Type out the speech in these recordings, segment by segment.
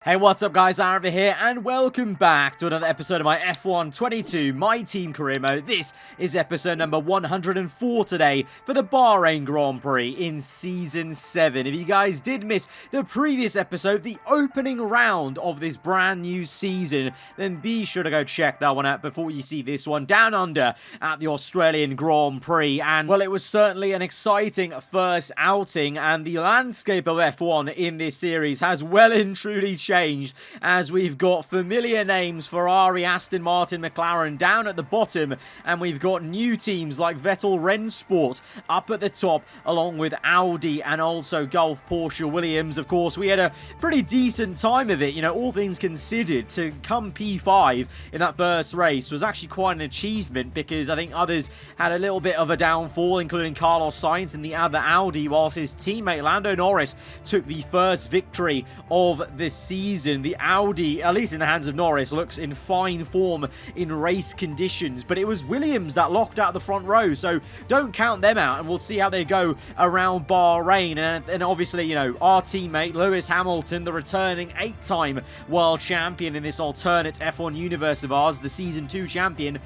Hey, what's up guys, aarava here, and welcome back to another episode of my F1 22 My Team career mode. This is episode number 104 today for the Bahrain Grand Prix in Season 7. If you guys did miss the previous episode, the opening round of this brand new season, then be sure to go check that one out before you see this one down under at the Australian Grand Prix. And, well, it was certainly an exciting first outing, and the landscape of F1 in this series has well and truly changed, as we've got familiar names: Ferrari, Aston Martin, McLaren down at the bottom, and we've got new teams like Vettel Rennsport up at the top, along with Audi and also Gulf, Porsche, Williams. Of course, we had a pretty decent time of it, you know, all things considered. To come P5 in that first race was actually quite an achievement, because I think others had a little bit of a downfall, including Carlos Sainz in the other Audi, whilst his teammate Lando Norris took the first victory of the season. The Audi, at least in the hands of Norris, looks in fine form in race conditions, but it was Williams that locked out the front row, so don't count them out, and we'll see how they go around Bahrain. And obviously, you know, our teammate Lewis Hamilton, the returning 8-time world champion in this alternate F1 universe of ours, the Season 2 champion,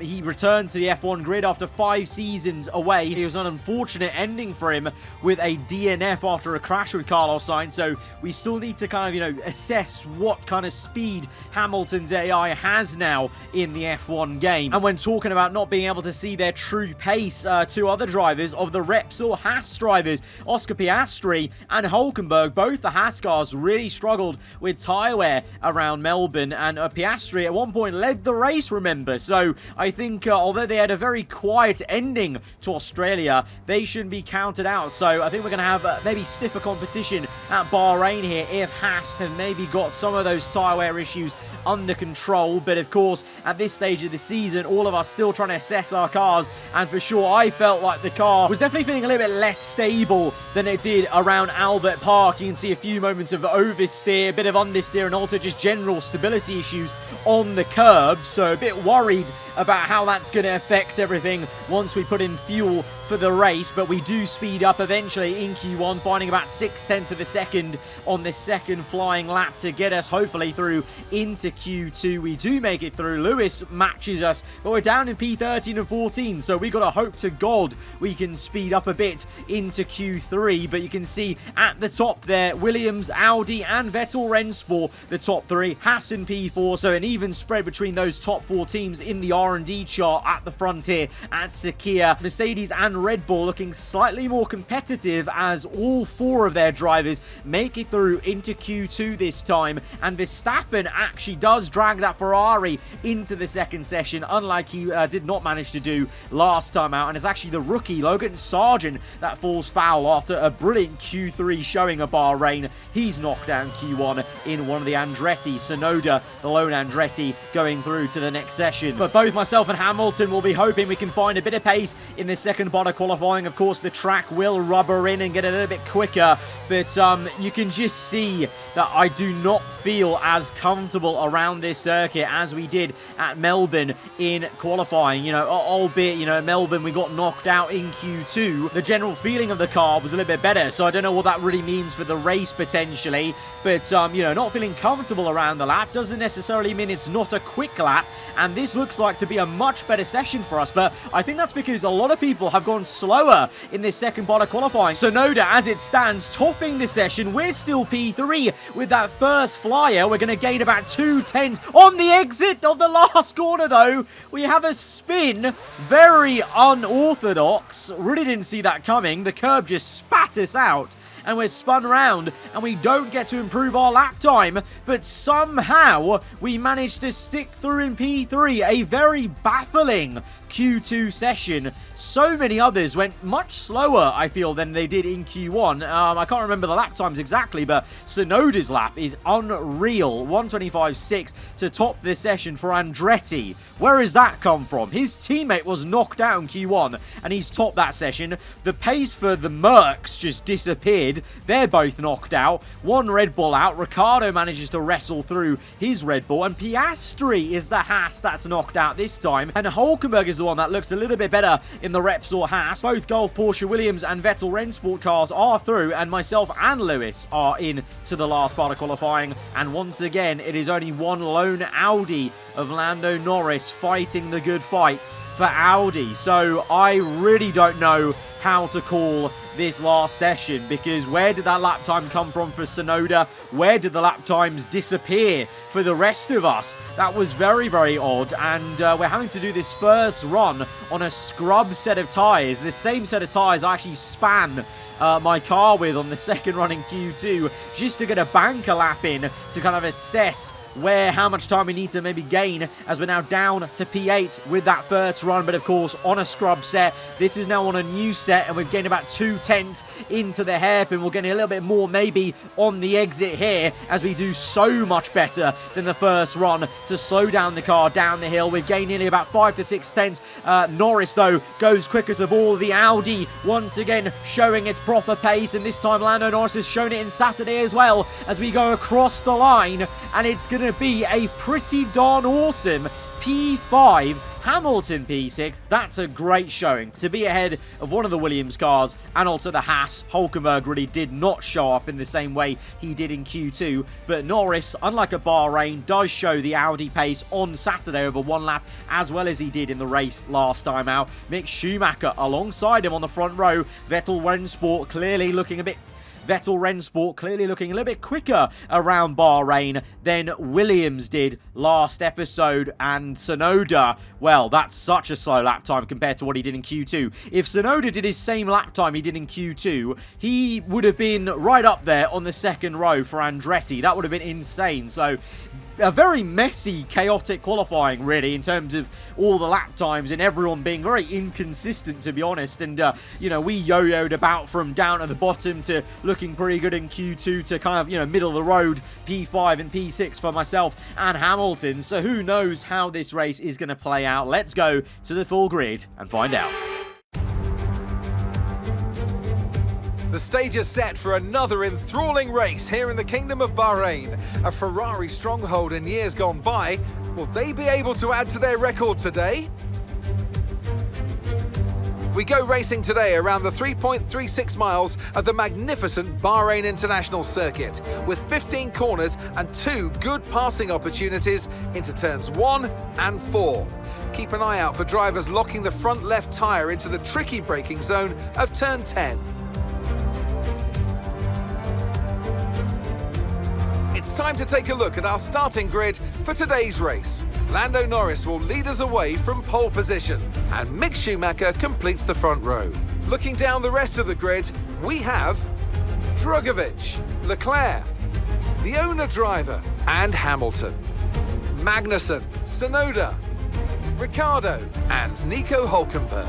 he returned to the F1 grid after 5 seasons away. It was an unfortunate ending for him with a DNF after a crash with Carlos Sainz, so we still need to kind of, you know, assess what kind of speed Hamilton's AI has now in the F1 game. And when talking about not being able to see their true pace, two other drivers of the Repsol Haas drivers, Oscar Piastri and Hulkenberg, both the Haas cars really struggled with tyre wear around Melbourne, and Piastri at one point led the race, remember. So I think although they had a very quiet ending to Australia, they shouldn't be counted out. So I think we're going to have maybe stiffer competition at Bahrain here if Haas have maybe got some of those tyre wear issues under control. But of course, at this stage of the season, all of us still trying to assess our cars, and for sure I felt like the car was definitely feeling a little bit less stable than it did around Albert Park. You can see a few moments of oversteer, a bit of understeer, and also just general stability issues on the curb, so a bit worried about how that's going to affect everything once we put in fuel for the race. But we do speed up eventually in Q1, finding about 0.6 of a second on the second flying lap to get us hopefully through into Q2. We do make it through. Lewis matches us, but we're down in P13 and 14, so we got to hope to God we can speed up a bit into Q3. But you can see at the top there, Williams, Audi and Vettel Rennsport, the top 3, Haas in P4, so an even spread between those top 4 teams in the R&D chart at the front here at Sakhir. Mercedes and Red Bull looking slightly more competitive, as all 4 of their drivers make it through into Q2 this time, and Verstappen actually does drag that Ferrari into the second session, unlike he did not manage to do last time out. And it's actually the rookie Logan Sargent that falls foul after a brilliant Q3 showing of Bahrain. He's knocked down Q1 in one of the Andretti. Sonoda, the lone Andretti, going through to the next session. But both myself and Hamilton will be hoping we can find a bit of pace in the second part of qualifying. Of course, the track will rubber in and get a little bit quicker, but you can just see that I do not feel as comfortable around this circuit as we did at Melbourne in qualifying. You know, albeit, you know, at Melbourne we got knocked out in Q2, the general feeling of the car was a little bit better, so I don't know what that really means for the race potentially. But you know, not feeling comfortable around the lap doesn't necessarily mean it's not a quick lap, and this looks like to be a much better session for us. But I think that's because a lot of people have gone slower in this second part of qualifying. Sonoda, as it stands, topping the session. We're still P3 with that first flyer. We're going to gain about 2/10 on the exit of the last corner, though. We have a spin, very unorthodox. Really didn't see that coming. The curb just spat us out, and we're spun round, and we don't get to improve our lap time, but somehow we managed to stick through in P3. A very baffling Q2 session. So many others went much slower, I feel, than they did in Q1. I can't remember the lap times exactly, but Sonoda's lap is unreal. 1:25.6 to top this session for Andretti. Where has that come from? His teammate was knocked out in Q1, and he's topped that session. The pace for the Mercs just disappeared. mid. They're both knocked out. One Red Bull out. Ricciardo manages to wrestle through his Red Bull. And Piastri is the Haas that's knocked out this time. And Hulkenberg is the one that looks a little bit better in the Repsol Haas. Both Gulf, Porsche Williams and Vettel Rennsport cars are through. And myself and Lewis are in to the last part of qualifying. And once again, it is only one lone Audi of Lando Norris fighting the good fight for Audi. So I really don't know how to call this last session, because where did that lap time come from for Tsunoda? Where did the lap times disappear for the rest of us? That was very, very odd, and we're having to do this first run on a scrub set of tyres. The same set of tyres I actually span my car with on the second run in Q2, just to get a banker lap in to kind of assess how much time we need to maybe gain, as we're now down to P8 with that first run. But of course, on a scrub set, this is now on a new set, and we've gained about 2/10 into the hairpin. We're getting a little bit more maybe on the exit here, as we do so much better than the first run to slow down the car down the hill. We've gained nearly about 5 to 6/10. Norris, though, goes quickest of all. The Audi once again showing its proper pace, and this time Lando Norris has shown it in Saturday as well, as we go across the line, and it's going to be a pretty darn awesome P5, Hamilton P6. That's a great showing to be ahead of one of the Williams cars, and also the Haas. Hulkenberg really did not show up in the same way he did in Q2, but Norris, unlike at Bahrain, does show the Audi pace on Saturday over one lap, as well as he did in the race last time out. Mick Schumacher alongside him on the front row. Vettel Rennsport clearly looking a little bit quicker around Bahrain than Williams did last episode. And Tsunoda, well, that's such a slow lap time compared to what he did in Q2. If Tsunoda did his same lap time he did in Q2, he would have been right up there on the second row for Andretti. That would have been insane. So a very messy, chaotic qualifying, really, in terms of all the lap times and everyone being very inconsistent, to be honest. And, you know, we yo-yoed about from down at the bottom to looking pretty good in Q2 to kind of, you know, middle of the road, P5 and P6 for myself and Hamilton. So who knows how this race is going to play out. Let's go to the full grid and find out. The stage is set for another enthralling race here in the Kingdom of Bahrain. A Ferrari stronghold in years gone by. Will they be able to add to their record today? We go racing today around the 3.36 miles of the magnificent Bahrain International Circuit, with 15 corners and 2 good passing opportunities into turns 1 and 4. Keep an eye out for drivers locking the front left tyre into the tricky braking zone of turn 10. It's time to take a look at our starting grid for today's race. Lando Norris will lead us away from pole position, and Mick Schumacher completes the front row. Looking down the rest of the grid, we have Drugovich, Leclerc, the owner driver, and Hamilton, Magnussen, Tsunoda, Ricciardo, and Nico Hulkenberg,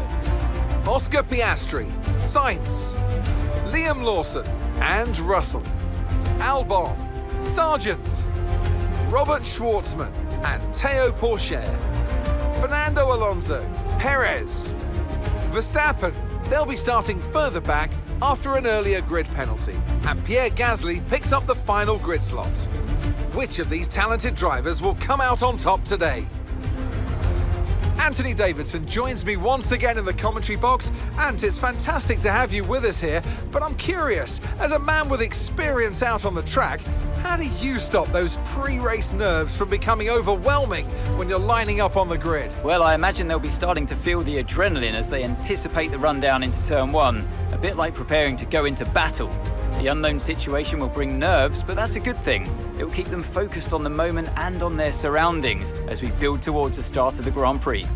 Oscar Piastri, Sainz, Liam Lawson, and Russell, Albon, Sargent, Robert Schwartzman, and Theo Pourchaire, Fernando Alonso, Perez, Verstappen. They'll be starting further back after an earlier grid penalty, and Pierre Gasly picks up the final grid slot. Which of these talented drivers will come out on top today? Anthony Davidson joins me once again in the commentary box, and it's fantastic to have you with us here, but I'm curious, as a man with experience out on the track, how do you stop those pre-race nerves from becoming overwhelming when you're lining up on the grid? Well, I imagine they'll be starting to feel the adrenaline as they anticipate the rundown into turn 1, a bit like preparing to go into battle. The unknown situation will bring nerves, but that's a good thing. It will keep them focused on the moment and on their surroundings as we build towards the start of the Grand Prix.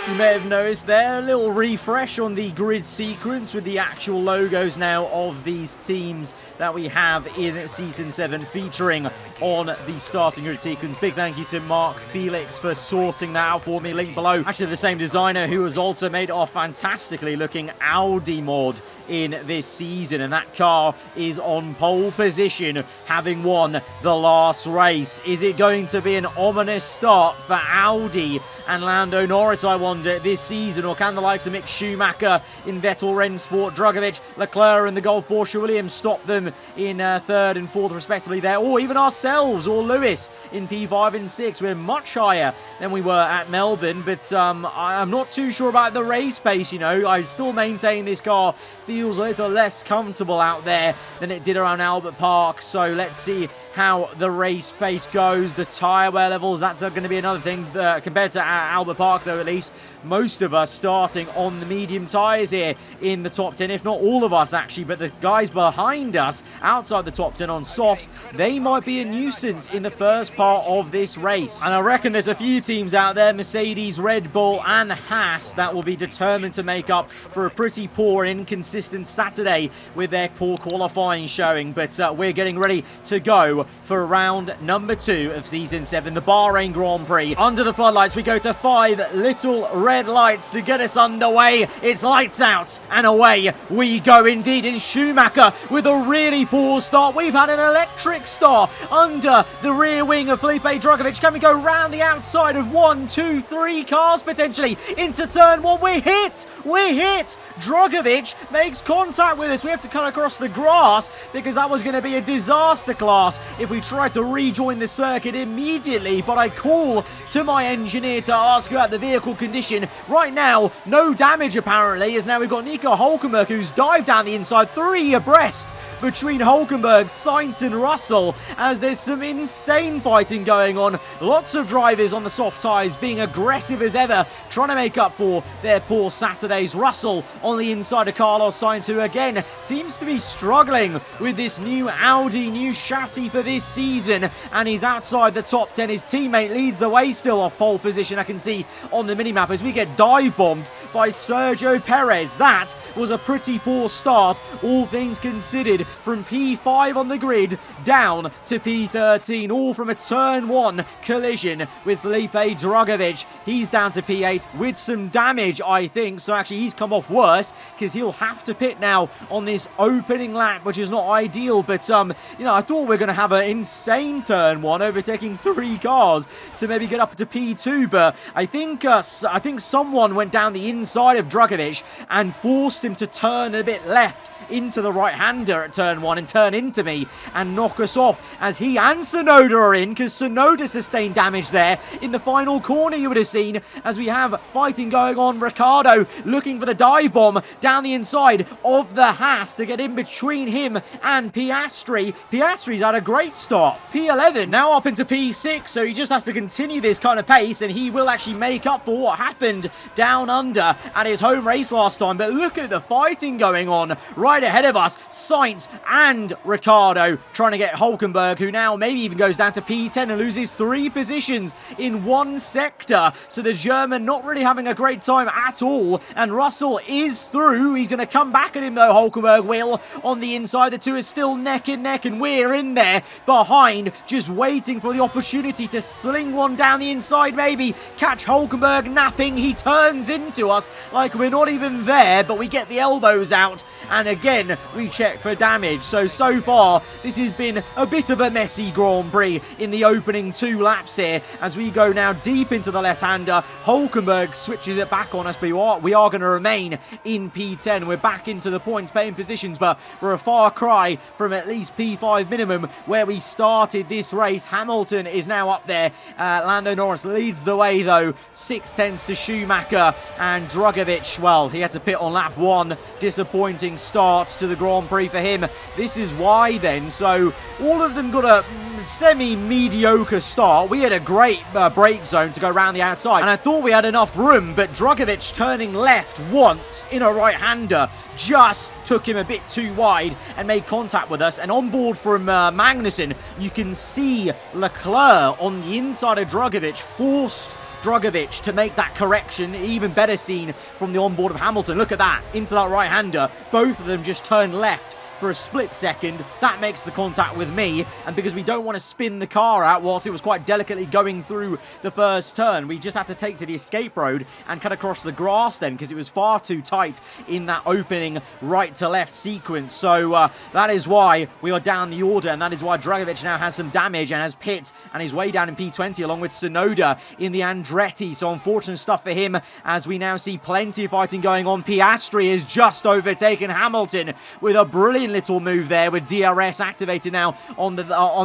You may have noticed there a little refresh on the grid sequence with the actual logos now of these teams that we have in Season 7 featuring on the starting grid sequence. Big thank you to Mark Felix for sorting that out for me. Link below. Actually the same designer who has also made our fantastically looking Audi mod in this season, and that car is on pole position, having won the last race. Is it going to be an ominous start for Audi and Lando Norris, I wonder, this season? Or can the likes of Mick Schumacher in Vettel, Rennsport, Drugovich, Leclerc and the Gulf Porsche Williams stop them in 3rd and 4th respectively there? Or even ourselves, or Lewis in P5 and 6. We're much higher than we were at Melbourne, but I'm not too sure about the race pace, you know. I still maintain this car feels a little less comfortable out there than it did around Albert Park, so let's see how the race pace goes. The tyre wear levels, that's going to be another thing compared to Albert Park, though. At least most of us starting on the medium tyres here in the top 10, if not all of us actually, but the guys behind us outside the top 10 on softs, they might be a nuisance in the first part of this race. And I reckon there's a few teams out there, Mercedes, Red Bull and Haas, that will be determined to make up for a pretty poor and inconsistent Saturday with their poor qualifying showing. But we're getting ready to go for round number 2 of season 7, the Bahrain Grand Prix. Under the floodlights, we go to 5 little red lights to get us underway. It's lights out and away we go indeed. In Schumacher with a really poor start. We've had an electric start under the rear wing of Felipe Drugovich. Can we go round the outside of 1, 2, 3 cars potentially into turn 1? We're hit! We're hit! Drugovich makes contact with us. We have to cut across the grass because that was going to be a disaster class if we tried to rejoin the circuit immediately. But I call to my engineer to ask about the vehicle condition. Right now, no damage apparently, as now we've got Nico Hülkenberg who's dived down the inside, 3 abreast between Hülkenberg, Sainz and Russell, as there's some insane fighting going on. Lots of drivers on the soft tyres being aggressive as ever, trying to make up for their poor Saturdays. Russell on the inside of Carlos Sainz, who again seems to be struggling with this new Audi, new chassis for this season, and he's outside the top 10. His teammate leads the way still off pole position, I can see on the minimap, as we get dive bombed by Sergio Perez. That was a pretty poor start, all things considered, from P5 on the grid down to P13, all from a turn 1 collision with Felipe Drugovich. He's down to P8 with some damage, I think, so actually he's come off worse because he'll have to pit now on this opening lap, which is not ideal. But you know, I thought we were going to have an insane turn 1, overtaking 3 cars to maybe get up to P2, but I think someone went down the inside of Drugovich and forced him to turn a bit left into the right-hander at turn 1 and turn into me and knock us off, as he and Tsunoda are in, because Tsunoda sustained damage there in the final corner. You would have seen as we have fighting going on. Ricciardo looking for the dive bomb down the inside of the Haas to get in between him and Piastri. Piastri's had a great start, P11, now up into P6, so he just has to continue this kind of pace and he will actually make up for what happened down under at his home race last time. But look at the fighting going on right ahead of us. Sainz and Ricciardo trying to get Hülkenberg, who now maybe even goes down to P10 and loses 3 positions in one sector. So the German not really having a great time at all. And Russell is through. He's going to come back at him though, Hülkenberg will, on the inside. The two are still neck and neck, and we're in there behind, just waiting for the opportunity to sling one down the inside, maybe catch Hülkenberg napping. He turns into us like we're not even there, but we get the elbows out. And again, we check for damage. So far, this has been a bit of a messy Grand Prix in the opening 2 laps here. As we go now deep into the left-hander, Hülkenberg switches it back on us. But we are going to remain in P10. We're back into the points-paying positions, but we're a far cry from at least P5 minimum where we started this race. Hamilton is now up there. Lando Norris leads the way, though. 6/10 to Schumacher. And Drugovich, well, he had to pit on lap 1. Disappointing start to the Grand Prix for him. This is why then. So all of them got a semi-mediocre start. We had a great brake zone to go around the outside, and I thought we had enough room, but Drugovich turning left once in a right-hander just took him a bit too wide and made contact with us. And on board from Magnussen, you can see Leclerc on the inside of Drugovich forced Drugovich to make that correction. Even better seen from the onboard of Hamilton. Look at that, into that right-hander. Both of them just turned left for a split second. That makes the contact with me, and because we don't want to spin the car out whilst it was quite delicately going through the first turn, we just had to take to the escape road and cut across the grass then, because it was far too tight in that opening right to left sequence. So that is why we are down the order, and that is why Dragovic now has some damage and has pit and is way down in P20 along with Sonoda in the Andretti. So unfortunate stuff for him, as we now see plenty of fighting going on. Piastri is just overtaken Hamilton with a brilliant little move there, with DRS activated now on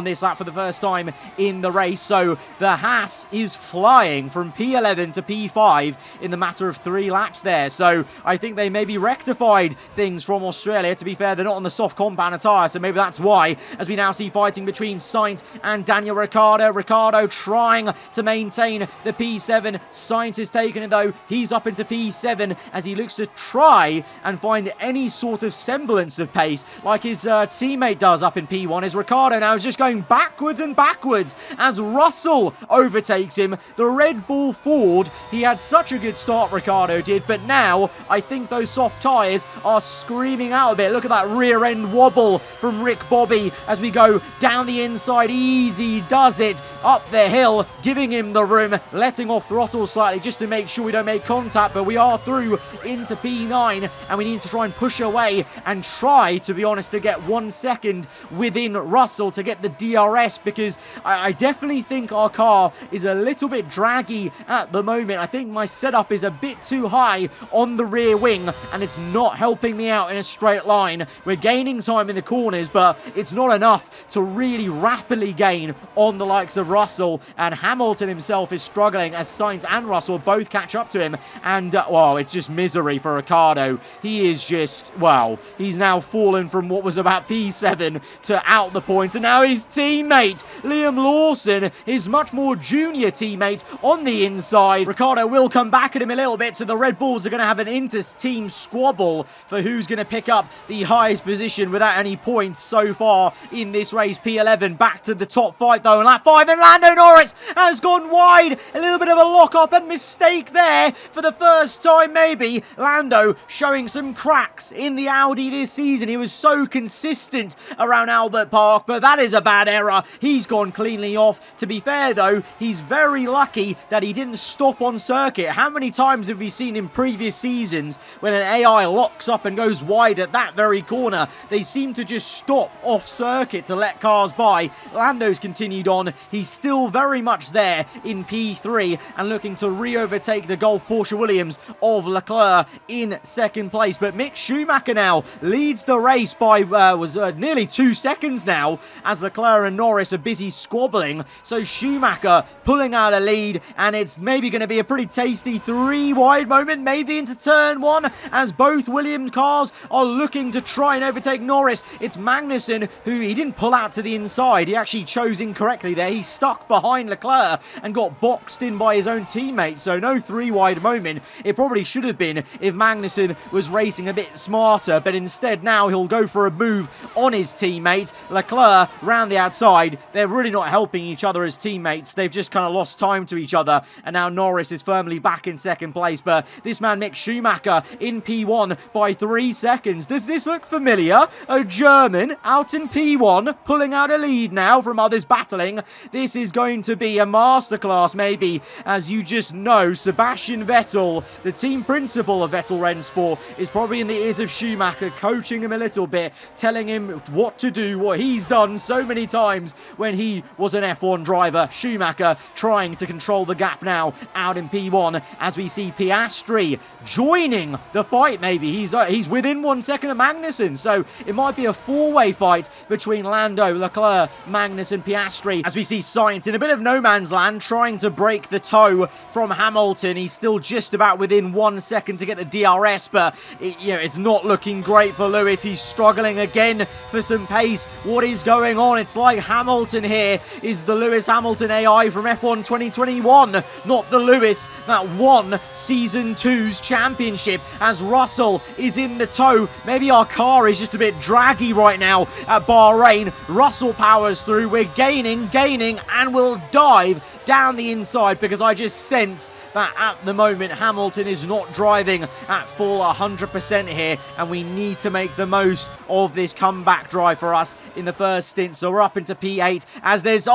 this lap for the first time in the race. So the Haas is flying from P11 to P5 in the matter of 3 laps there. So I think they maybe rectified things from Australia. To be fair, they're not on the soft compound tyre, so maybe that's why, as we now see fighting between Sainz and Daniel Ricciardo. Ricciardo trying to maintain the P7. Sainz is taking it though. He's up into P7 as he looks to try and find any sort of semblance of pace like his teammate does up in P1. As Ricciardo now is just going backwards and backwards as Russell overtakes him. The Red Bull Ford, he had such a good start, Ricciardo did, but now I think those soft tyres are screaming out a bit. Look at that rear end wobble from Rick Bobby as we go down the inside. Easy does it up the hill, giving him the room, letting off throttle slightly just to make sure we don't make contact, but we are through into P9 and we need to try and push away and try, to be honest, to get 1 second within Russell to get the DRS, because I definitely think our car is a little bit draggy at the moment. I think my setup is a bit too high on the rear wing and it's not helping me out in a straight line. We're gaining time in the corners, but it's not enough to really rapidly gain on the likes of Russell, and Hamilton himself is struggling as Sainz and Russell both catch up to him, and well, it's just misery for Ricciardo. He is just, well, he's now fallen from what was about P7 to out the point, and now his teammate Liam Lawson, his much more junior teammate, on the inside. Ricciardo will come back at him a little bit, so the Red Bulls are going to have an inter-team squabble for who's going to pick up the highest position without any points so far in this race. P11 back to the top fight though in lap 5, and Lando Norris has gone wide. A little bit of a lock-up and mistake there for the first time maybe. Lando showing some cracks in the Audi this season. He was so consistent around Albert Park, but that is a bad error. He's gone cleanly off. To be fair though, he's very lucky that he didn't stop on circuit. How many times have we seen in previous seasons when an AI locks up and goes wide at that very corner, they seem to just stop off circuit to let cars by. Lando's continued on. He's still very much there in P3 and looking to re-overtake the Golf Porsche Williams of Leclerc in second place. But Mick Schumacher now leads the race by nearly 2 seconds now, as Leclerc and Norris are busy squabbling. So Schumacher pulling out a lead, and it's maybe going to be a pretty tasty 3 wide moment maybe into turn 1, as both Williams cars are looking to try and overtake Norris. It's Magnussen, who he didn't pull out to the inside. He actually chose incorrectly there. He stuck behind Leclerc and got boxed in by his own teammate. So no 3 wide moment. It probably should have been if Magnussen was racing a bit smarter, but instead now he'll go for a move on his teammate. Leclerc round the outside. They're really not helping each other as teammates. They've just kind of lost time to each other, and now Norris is firmly back in second place. But this man Mick Schumacher in P1 by 3 seconds. Does this look familiar? A German out in P1 pulling out a lead now from others battling. This is going to be a masterclass maybe, as you just know Sebastian Vettel, the team principal of Vettel Rennsport, is probably in the ears of Schumacher, coaching him a little bit, telling him what to do, what he's done so many times when he was an F1 driver. Schumacher trying to control the gap now out in P1, as we see Piastri joining the fight maybe. He's within 1 second of Magnussen, so it might be a 4-way fight between Lando, Leclerc, Magnussen, Piastri, as we see Sainz in a bit of no man's land trying to break the toe from Hamilton. He's still just about within 1 second to get the DRS, but it's not looking great for Lewis. He's struggling again for some pace. What is going on? It's like Hamilton here is the Lewis Hamilton AI from F1 2021, not the Lewis that won Season 2's championship, as Russell is in the tow. Maybe our car is just a bit draggy right now at Bahrain. Russell powers through. We're gaining, and we'll dive down the inside, because I just sense that at the moment Hamilton is not driving at full 100% here, and we need to make the most of this comeback drive for us in the first stint. So we're up into P8 as there's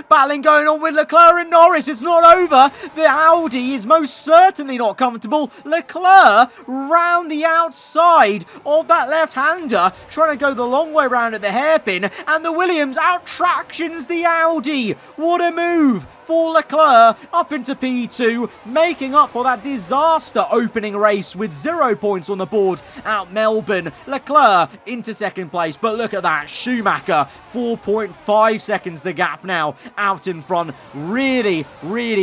battling going on with Leclerc and Norris. It's not over. The Audi is most certainly not comfortable. Leclerc round the outside of that left-hander, trying to go the long way round at the hairpin, and the Williams out-tractions the Audi. What a move for Leclerc, up into P2, making up for that disaster opening race with 0 points on the board out Melbourne. Leclerc into second place, but look at that, Schumacher, 4.5 seconds the gap now, out in front, really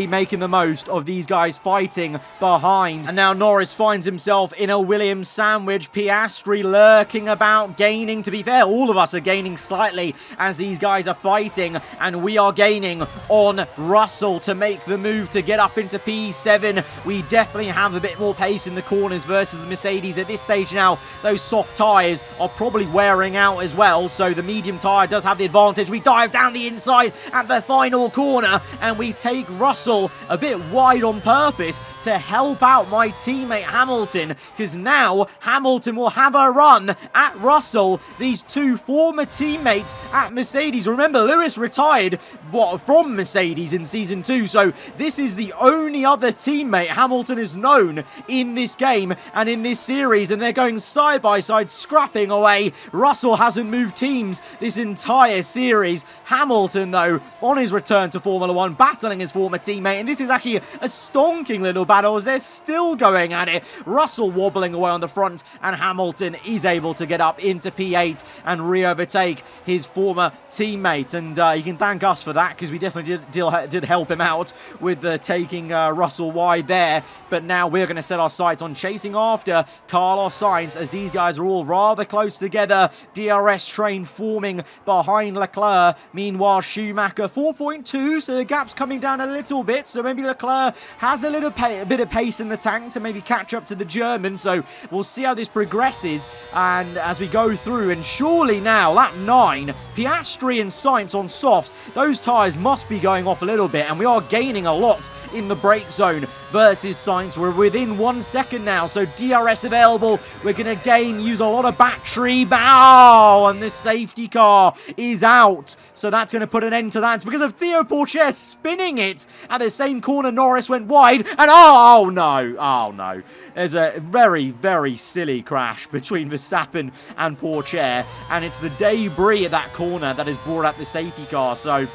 making the most of these guys fighting behind. And now Norris finds himself in a Williams sandwich, Piastri lurking about, gaining. To be fair, all of us are gaining slightly as these guys are fighting, and we are gaining on Russell to make the move to get up into P7. We definitely have a bit more pace in the corners versus the Mercedes at this stage now. Those soft tyres are probably wearing out as well, so the medium tyre does have the advantage. We dive down the inside at the final corner, and we take Russell a bit wide on purpose to help out my teammate Hamilton, because now Hamilton will have a run at Russell. These two former teammates at Mercedes. Remember, Lewis retired from Mercedes in Season 2, so this is the only other teammate Hamilton has known in this game and in this series, and they're going side by side, scrapping away. Russell hasn't moved teams this entire series. Hamilton, though, on his return to Formula 1, battling his former teammate, and this is actually a stonking little battle as they're still going at it. Russell wobbling away on the front, and Hamilton is able to get up into P8 and re-overtake his former teammate, and he can thank us for that, because we definitely did help him out with taking Russell wide there. But now we're going to set our sights on chasing after Carlos Sainz, as these guys are all rather close together. DRS train forming behind Leclerc. Meanwhile, Schumacher 4.2, so the gap's coming down a little bit, so maybe Leclerc has a little bit of pace in the tank to maybe catch up to the German. So we'll see how this progresses and as we go through. And surely now, lap 9, Piastri and Sainz on softs, those tyres must be going off a little bit, and we are gaining a lot in the brake zone versus Sainz. We're within 1 second now, so DRS available. We're going to use a lot of battery. Bow! And this safety car is out. So that's going to put an end to that. It's because of Theo Pourchaire spinning it at the same corner. Norris went wide, and oh no. There's a very silly crash between Verstappen and Pourchaire, and it's the debris at that corner that has brought out the safety car. So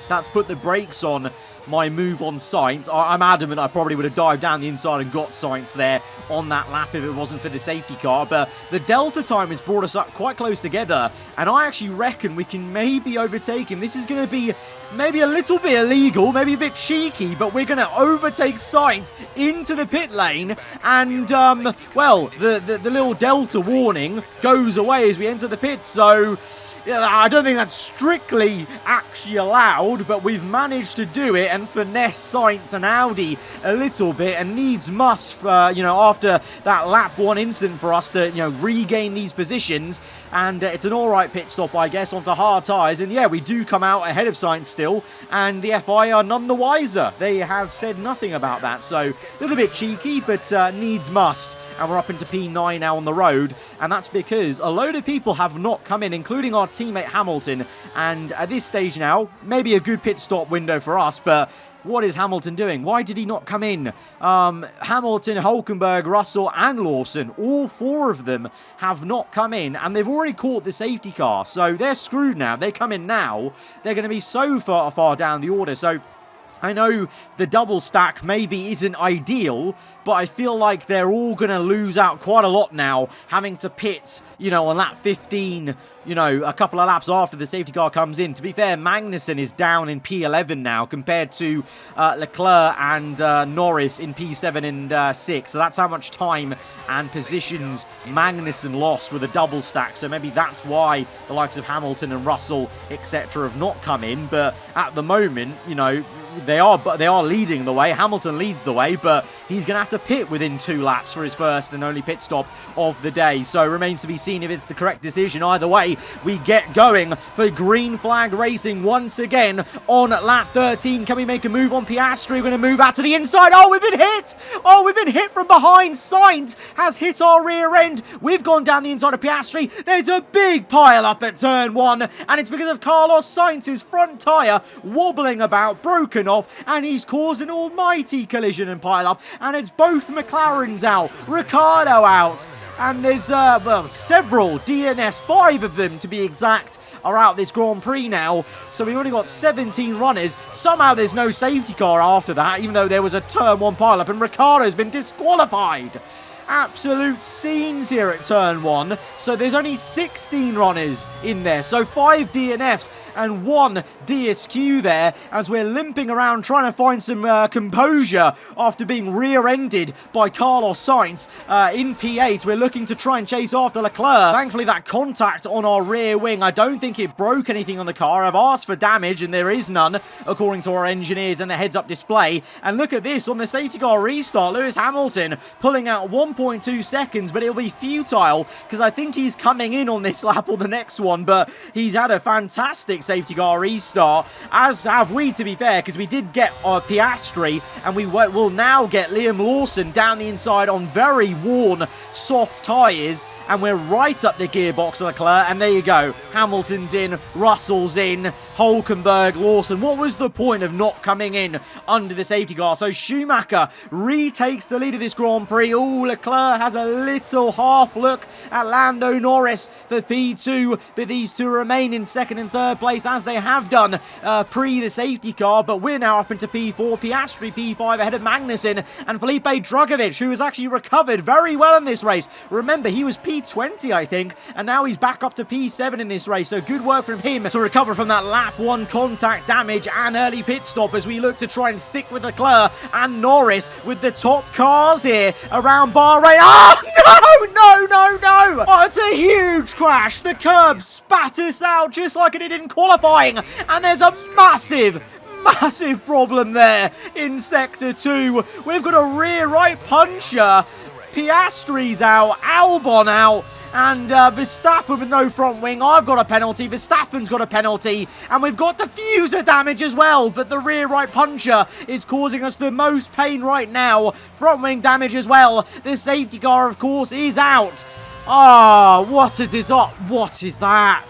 that's put the brakes on my move on Sainz. I'm adamant I probably would have dived down the inside and got Sainz there on that lap if it wasn't for the safety car. But the delta time has brought us up quite close together, and I actually reckon we can maybe overtake him. This is going to be maybe a little bit illegal, maybe a bit cheeky, but we're going to overtake Sainz into the pit lane, and well, the little delta warning goes away as we enter the pit. So yeah, I don't think that's strictly actually allowed, but we've managed to do it and finesse Sainz and Audi a little bit, and needs must, after that lap 1 incident for us to, regain these positions. And it's an alright pit stop, I guess, onto hard tyres. And yeah, we do come out ahead of Sainz still, and the FI are none the wiser. They have said nothing about that, so a little bit cheeky, but needs must. And we're up into P9 now on the road, and that's because a load of people have not come in, including our teammate Hamilton. And at this stage now, maybe a good pit stop window for us, but what is Hamilton doing? Why did he not come in? Hamilton, Hulkenberg, Russell and Lawson, all 4 of them have not come in, and they've already caught the safety car, so they're screwed now. They come in now, they're going to be so far down the order. So I know the double stack maybe isn't ideal, but I feel like they're all going to lose out quite a lot now, having to pit, on lap 15, a couple of laps after the safety car comes in. To be fair, Magnussen is down in P11 now compared to Leclerc and Norris in P7 and 6. So that's how much time and positions Magnussen lost with a double stack. So maybe that's why the likes of Hamilton and Russell, etc. have not come in. But at the moment, they are leading the way. Hamilton leads the way, but he's going to have to pit within 2 laps for his first and only pit stop of the day. So remains to be seen if it's the correct decision. Either way, we get going for green flag racing once again on lap 13. Can we make a move on Piastri? We're going to move out to the inside. Oh, we've been hit! Oh, we've been hit from behind. Sainz has hit our rear end. We've gone down the inside of Piastri. There's a big pile up at turn 1, and it's because of Carlos Sainz's front tyre wobbling about, broken off, and he's caused an almighty collision and pile up, and it's both McLarens out, Ricciardo out, and there's well, several DNFs, 5 of them to be exact, are out this Grand Prix now. So we've only got 17 runners. Somehow there's no safety car after that, even though there was a turn 1 pile up, and Ricciardo's been disqualified. Absolute scenes here at turn 1. So there's only 16 runners in there. So 5 DNFs and 1 DSQ there, as we're limping around trying to find some composure after being rear-ended by Carlos Sainz in P8. We're looking to try and chase after Leclerc. Thankfully, that contact on our rear wing, I don't think it broke anything on the car. I've asked for damage, and there is none, according to our engineers and the heads-up display. And look at this, on the safety car restart, Lewis Hamilton pulling out 1.2 seconds, but it'll be futile, because I think he's coming in on this lap or the next one, but he's had a fantastic safety car restart, as have we, to be fair, because we did get our Piastri, and we will now get Liam Lawson down the inside on very worn soft tyres, and we're right up the gearbox of Leclerc, and there you go. Hamilton's in, Russell's in, Hulkenberg, Lawson. What was the point of not coming in under the safety car? So Schumacher retakes the lead of this Grand Prix. Oh, Leclerc has a little half look at Lando Norris for P2, but these two remain in 2nd and 3rd place, as they have done pre the safety car. But we're now up into P4, Piastri P5 ahead of Magnussen and Felipe Drugovich, who has actually recovered very well in this race. Remember, he was P20, I think, and now he's back up to P7 in this race, so good work from him to recover from that lap 1 contact damage and early pit stop, as we look to try and stick with Leclerc and Norris with the top cars here around Bahrain. Oh, no! Oh, it's a huge crash. The curb spat us out just like it did in qualifying, and there's a massive problem there in Sector 2. We've got a rear right puncher. Piastri's out, Albon out, and Verstappen with no front wing. I've got a penalty, Verstappen's got a penalty, and we've got diffuser damage as well, but the rear right puncher is causing us the most pain right now. Front wing damage as well. The safety car, of course, is out. Ah, what a disaster. What is that?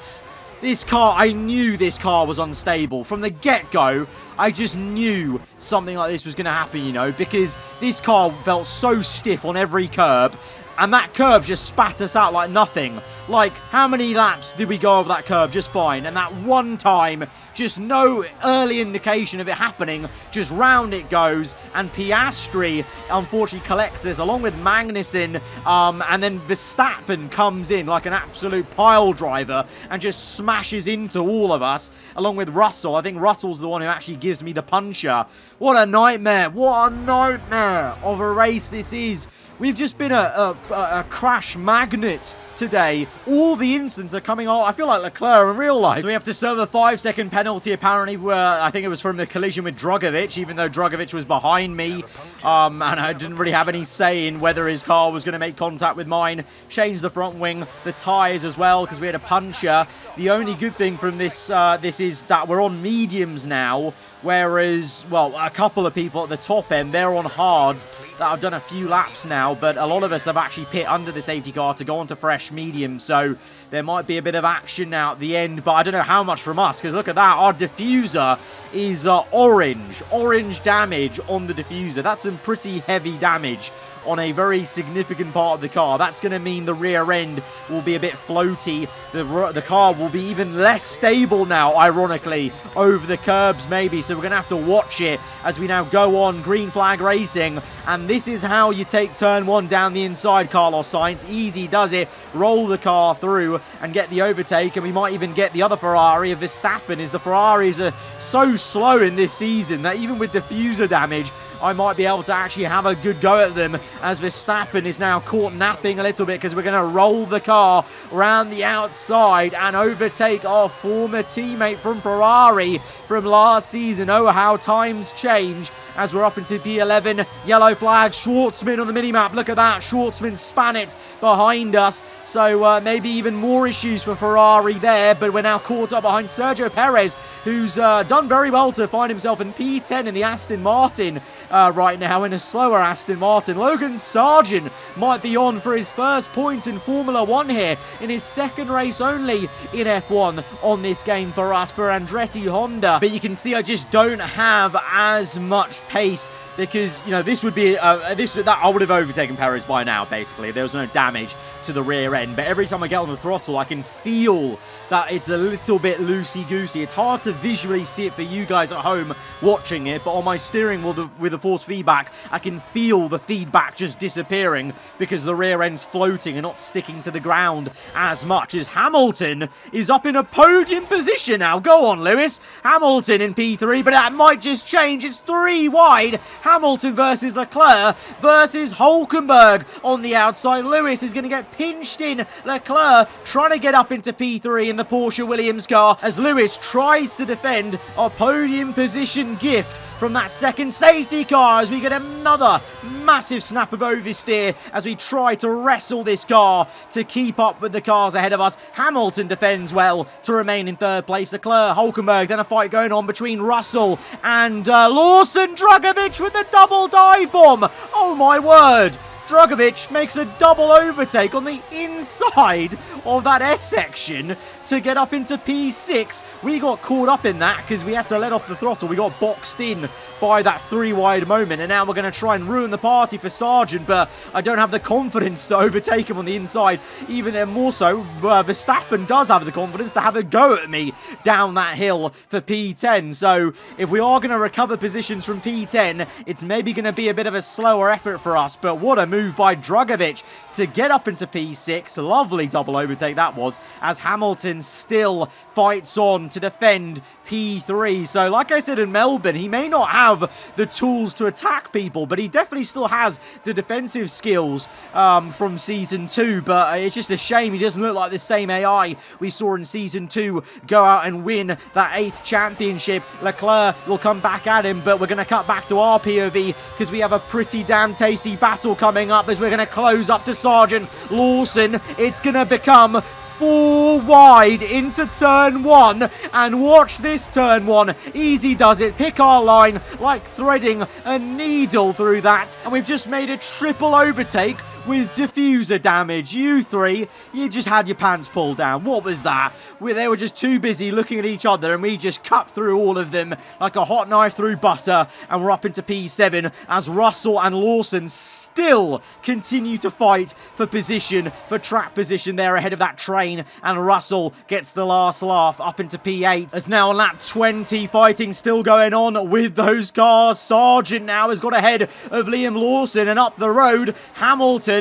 This car, I knew this car was unstable. From the get-go, I just knew something like this was going to happen, you know, because this car felt so stiff on every curb, and that curb just spat us out like nothing. Like, how many laps did we go over that curb just fine? And that one time, just no early indication of it happening, just round it goes, and Piastri unfortunately collects this along with Magnussen, and then Verstappen comes in like an absolute pile driver and just smashes into all of us, along with Russell. I think Russell's the one who actually gives me the puncher. What a nightmare. What a nightmare of a race this is. We've just been a crash magnet today. All the incidents are coming out. I feel like Leclerc in real life. So we have to serve a 5-second penalty, apparently, where I think it was from the collision with Drugovich, even though Drugovich was behind me. And I didn't really have any say in whether his car was going to make contact with mine. Changed the front wing, the tyres as well, because we had a puncher. The only good thing from this is that we're on mediums now, whereas, well, a couple of people at the top end, they're on hards that have done a few laps now, but a lot of us have actually pit under the safety car to go onto fresh medium, so there might be a bit of action now at the end, but I don't know how much from us, because look at that, our diffuser is orange damage on the diffuser. That's some pretty heavy damage on a very significant part of the car. That's going to mean the rear end will be a bit floaty. The car will be even less stable now, ironically, over the curbs maybe. So we're going to have to watch it as we now go on green flag racing. And this is how you take turn 1 down the inside, Carlos Sainz. Easy does it. Roll the car through and get the overtake. And we might even get the other Ferrari of Verstappen, as the Ferraris are so slow in this season that even with diffuser damage, I might be able to actually have a good go at them, as Verstappen is now caught napping a little bit, because we're going to roll the car around the outside and overtake our former teammate from Ferrari from last season. Oh, how times change as we're up into P11. Yellow flag, Schwartzman on the minimap. Look at that, Schwartzman span it behind us. So maybe even more issues for Ferrari there, but we're now caught up behind Sergio Perez, who's done very well to find himself in P10 in the Aston Martin right now, in a slower Aston Martin. Logan Sargent might be on for his first points in Formula 1 here, in his second race only in F1 on this game for us, for Andretti Honda. But you can see I just don't have as much pace, because, you know, this would be that I would have overtaken Perez by now, basically. There was no damage to the rear end, but every time I get on the throttle, I can feel that it's a little bit loosey-goosey. It's hard to visually see it for you guys at home watching it, but on my steering wheel with the force feedback, I can feel the feedback just disappearing, because the rear end's floating and not sticking to the ground as much. As Hamilton is up in a podium position now. Go on, Lewis. Hamilton in P3, but that might just change. It's 3 wide. Hamilton versus Leclerc versus Hulkenberg on the outside. Lewis is going to get pinched in. Leclerc trying to get up into P3 in the Porsche Williams car, as Lewis tries to defend a podium position gift from that second safety car, as we get another massive snap of oversteer as we try to wrestle this car to keep up with the cars ahead of us. Hamilton defends well to remain in third place. Leclerc, Hulkenberg, then a fight going on between Russell and Lawson. Drugovich with the double dive bomb. Oh my word. Drugovich makes a double overtake on the inside of that S section to get up into P6. We got caught up in that because we had to let off the throttle. We got boxed in by that 3 wide moment, and now we're going to try and ruin the party for Sargent, but I don't have the confidence to overtake him on the inside. Even then, more so, Verstappen does have the confidence to have a go at me down that hill for P10. So if we are going to recover positions from P10, it's maybe going to be a bit of a slower effort for us, but what a move by Drugovich to get up into P6. Lovely double overtake that was, as Hamilton still fights on to defend P3. So like I said in Melbourne, he may not have the tools to attack people, but he definitely still has the defensive skills from Season 2, but it's just a shame he doesn't look like the same AI we saw in Season 2 go out and win that 8th championship. Leclerc will come back at him, but we're going to cut back to our POV because we have a pretty damn tasty battle coming up as we're going to close up to Sargent. Lawson, it's going to become 4 wide into turn 1, and watch this turn 1. Easy does it. Pick our line like threading a needle through that, and we've just made a triple overtake with diffuser damage. You three, you just had your pants pulled down. What was that? They were just too busy looking at each other, and we just cut through all of them like a hot knife through butter, and we're up into P7 as Russell and Lawson still continue to fight for position, for track position there ahead of that train, and Russell gets the last laugh up into P8. As now on lap 20, fighting still going on with those cars. Sargent now has got ahead of Liam Lawson, and up the road, Hamilton,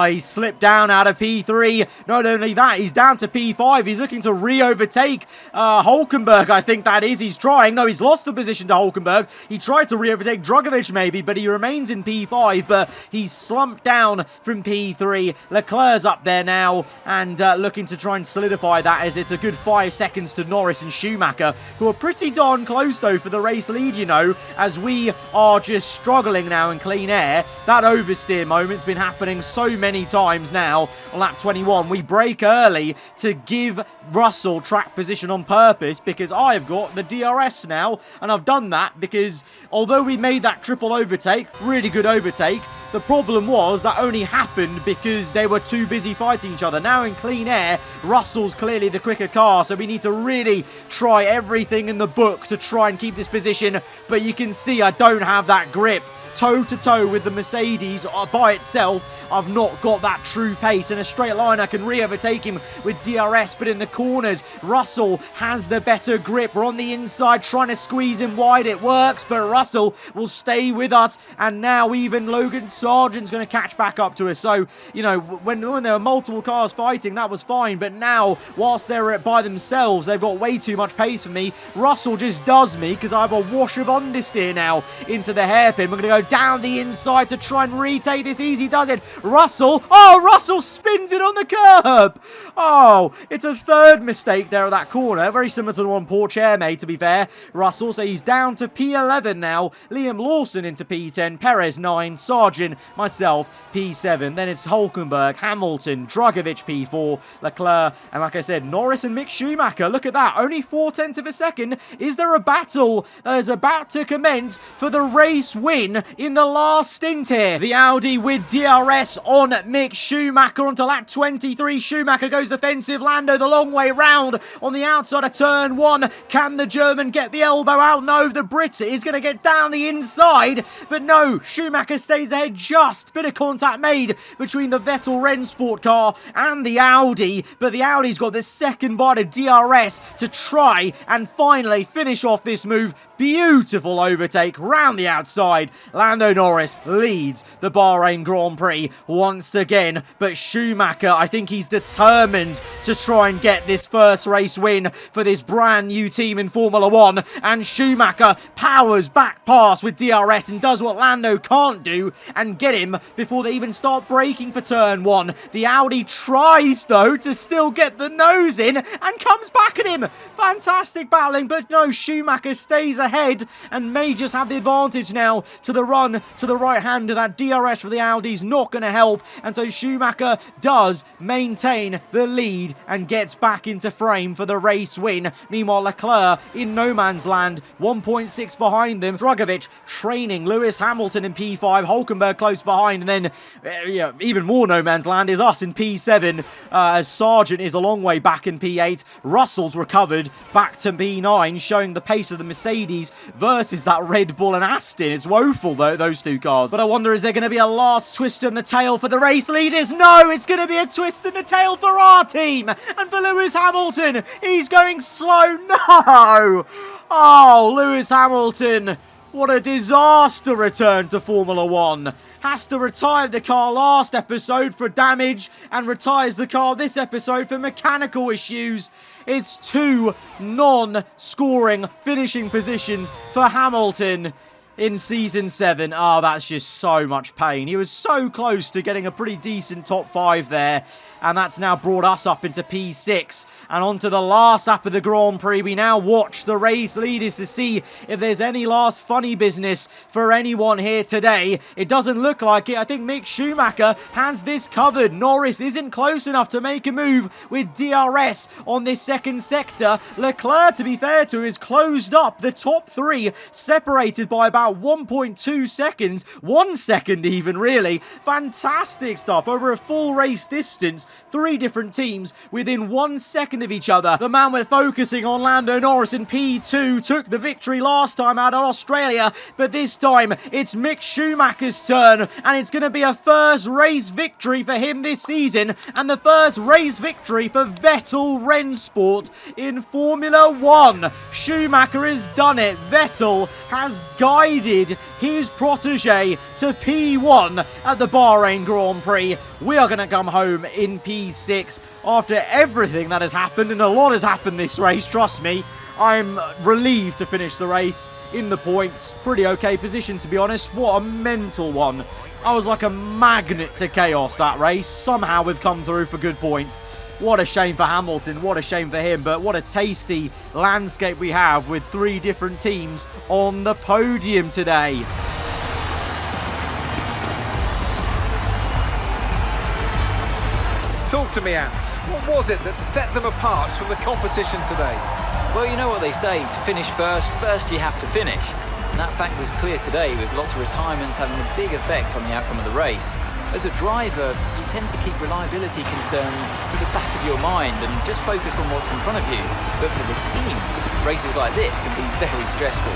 he slipped down out of P3. Not only that, he's down to P5. He's looking to re-overtake Hulkenberg, I think that is. He's trying. No, he's lost the position to Hulkenberg. He tried to re-overtake Drugovich maybe, but he remains in P5, but he's slumped down from P3. Leclerc's up there now, and looking to try and solidify that, as it's a good 5 seconds to Norris and Schumacher, who are pretty darn close though for the race lead, you know, as we are just struggling now in clean air. That oversteer moment's been happening so many times now. On lap 21, we brake early to give Russell track position on purpose, because I've got the DRS now, and I've done that because although we made that triple overtake, really good overtake, the problem was that only happened because they were too busy fighting each other. Now in clean air, Russell's clearly the quicker car, so we need to really try everything in the book to try and keep this position, but you can see I don't have that grip. Toe-to-toe with the Mercedes by itself, I've not got that true pace. In a straight line, I can re-overtake him with DRS, but in the corners, Russell has the better grip. We're on the inside trying to squeeze him wide. It works, but Russell will stay with us, and now even Logan Sargent's going to catch back up to us. So, you know, when there were multiple cars fighting, that was fine, but now, whilst they're by themselves, they've got way too much pace for me. Russell just does me because I have a wash of understeer now into the hairpin. We're going to go down the inside to try and retake this. Easy does it. Russell. Oh, Russell spins it on the curb. Oh, it's a third mistake there at that corner. Very similar to the one poor chair made, to be fair. Russell, so he's down to P11 now. Liam Lawson into P10. Perez 9. Sargent, myself, P7. Then it's Hulkenberg, Hamilton, Drugovich P4, Leclerc, and like I said, Norris and Mick Schumacher. Look at that. Only 4/10 of a second. Is there a battle that is about to commence for the race win in the last stint here? The Audi with DRS on Mick Schumacher onto lap 23. Schumacher goes defensive. Lando the long way round on the outside of turn 1. Can the German get the elbow out? No, the Brit is going to get down the inside, but no, Schumacher stays ahead just. Bit of contact made between the Vettel Rennsport car and the Audi, but the Audi's got the second bite of DRS to try and finally finish off this move. Beautiful overtake round the outside. Lando Norris leads the Bahrain Grand Prix once again, but Schumacher, I think he's determined to try and get this first race win for this brand new team in Formula 1, and Schumacher powers back past with DRS and does what Lando can't do and get him before they even start braking for turn 1. The Audi tries, though, to still get the nose in and comes back at him. Fantastic battling, but no, Schumacher stays ahead and may just have the advantage now to the run to the right hand of that. DRS for the Audi's not going to help, and so Schumacher does maintain the lead and gets back into frame for the race win. Meanwhile, Leclerc in no man's land, 1.6 behind them. Drugovich training Lewis Hamilton in P5, Hulkenberg close behind, and then even more no man's land is us in P7, as Sargent is a long way back in P8. Russell's recovered back to P9, showing the pace of the Mercedes versus that Red Bull and Aston. It's woeful, though, those two cars. But I wonder, is there going to be a last twist in the tail for the race leaders? No, it's going to be a twist in the tail for our team. And for Lewis Hamilton, he's going slow. No! Oh, Lewis Hamilton, what a disaster return to Formula 1. Has to retire the car last episode for damage and retires the car this episode for mechanical issues. It's 2 non-scoring finishing positions for Hamilton in Season 7. Oh, that's just so much pain. He was so close to getting a pretty decent top 5 there. And that's now brought us up into P6. And on to the last lap of the Grand Prix. We now watch the race leaders to see if there's any last funny business for anyone here today. It doesn't look like it. I think Mick Schumacher has this covered. Norris isn't close enough to make a move with DRS on this second sector. Leclerc, to be fair to, is closed up. The top 3 separated by about 1.2 seconds. 1 second even, really. Fantastic stuff. Over a full race distance. 3 different teams within 1 second of each other. The man we're focusing on, Lando Norris in P2, took the victory last time out of Australia, but this time it's Mick Schumacher's turn, and it's going to be a first race victory for him this season, and the first race victory for Vettel Rennsport in Formula 1. Schumacher has done it. Vettel has guided his protege to P1 at the Bahrain Grand Prix. We are going to come home in P6 after everything that has happened, and a lot has happened this race, trust me. I'm relieved to finish the race in the points. Pretty okay position, to be honest. What a mental one. I was like a magnet to chaos that race. Somehow we've come through for good points. What a shame for Hamilton, what a shame for him, but what a tasty landscape we have with 3 different teams on the podium today. Talk to me, Ants. What was it that set them apart from the competition today? Well, you know what they say, to finish first you have to finish. And that fact was clear today, with lots of retirements having a big effect on the outcome of the race. As a driver, you tend to keep reliability concerns to the back of your mind and just focus on what's in front of you. But for the teams, races like this can be very stressful.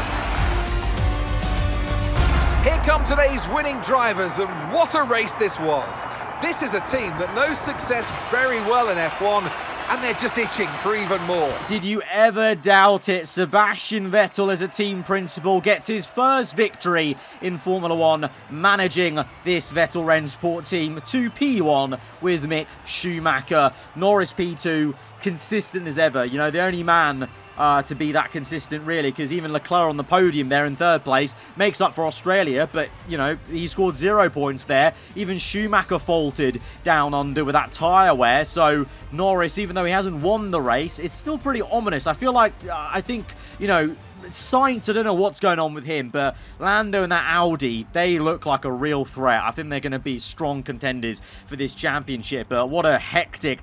Here come today's winning drivers, and what a race this was. This is a team that knows success very well in F1, and they're just itching for even more. Did you ever doubt it? Sebastian Vettel, as a team principal, gets his first victory in Formula 1, managing this Vettel Rennsport team to P1 with Mick Schumacher. Norris P2, consistent as ever. You know, the only man to be that consistent, really, because even Leclerc on the podium there in 3rd place makes up for Australia, but, you know, he scored 0 points there. Even Schumacher faltered down under with that tyre wear, so Norris, even though he hasn't won the race, it's still pretty ominous. I feel like, I think, you know, Sainz, I don't know what's going on with him, but Lando and that Audi, they look like a real threat. I think they're going to be strong contenders for this championship. But what a hectic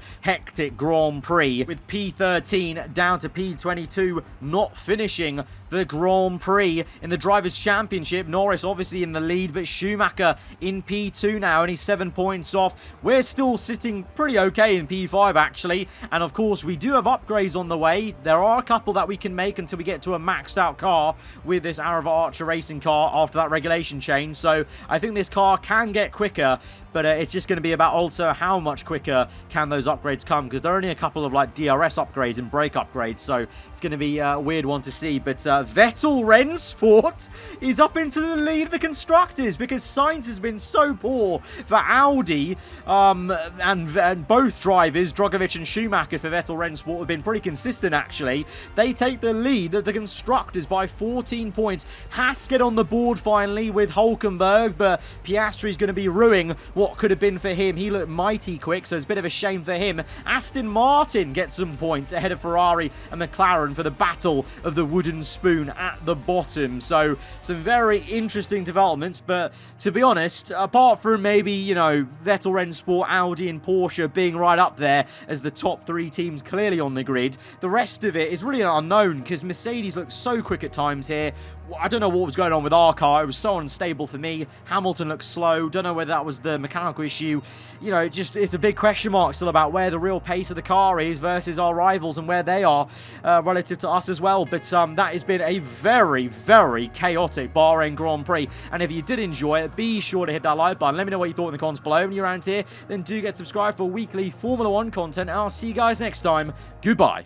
Grand Prix, with P13 down to P22 not finishing the Grand Prix in the Drivers' Championship. Norris obviously in the lead, but Schumacher in P2 now, only 7 points off. We're still sitting pretty okay in P5, actually. And of course, we do have upgrades on the way. There are a couple that we can make until we get to a maxed out car with this aarava Archer racing car after that regulation change. So I think this car can get quicker, but it's just going to be about also how much quicker can those upgrades come, because there are only a couple of like DRS upgrades and brake upgrades, so it's going to be a weird one to see. But Vettel Rennsport is up into the lead of the constructors, because Sainz has been so poor for Audi, and both drivers, Drogovic and Schumacher for Vettel Rennsport, have been pretty consistent actually. They take the lead of the constructors by 14 points. Haas get on the board finally with Hulkenberg, but Piastri's going to be ruining what could have been for him. He looked mighty quick, so it's a bit of a shame for him. Aston Martin gets some points ahead of Ferrari and McLaren for the battle of the wooden spoon at the bottom. So some very interesting developments, but to be honest, apart from maybe, you know, Vettel Rennsport, Audi and Porsche being right up there as the top 3 teams clearly on the grid, the rest of it is really an unknown, because Mercedes looks so quick at times here. I don't know what was going on with our car. It was so unstable for me. Hamilton looks slow. Don't know whether that was the mechanical issue. You know, it's a big question mark still about where the real pace of the car is versus our rivals and where they are relative to us as well. But that has been a very, very chaotic Bahrain Grand Prix. And if you did enjoy it, be sure to hit that like button. Let me know what you thought in the comments below. When you're around here, then do get subscribed for weekly Formula 1 content. And I'll see you guys next time. Goodbye.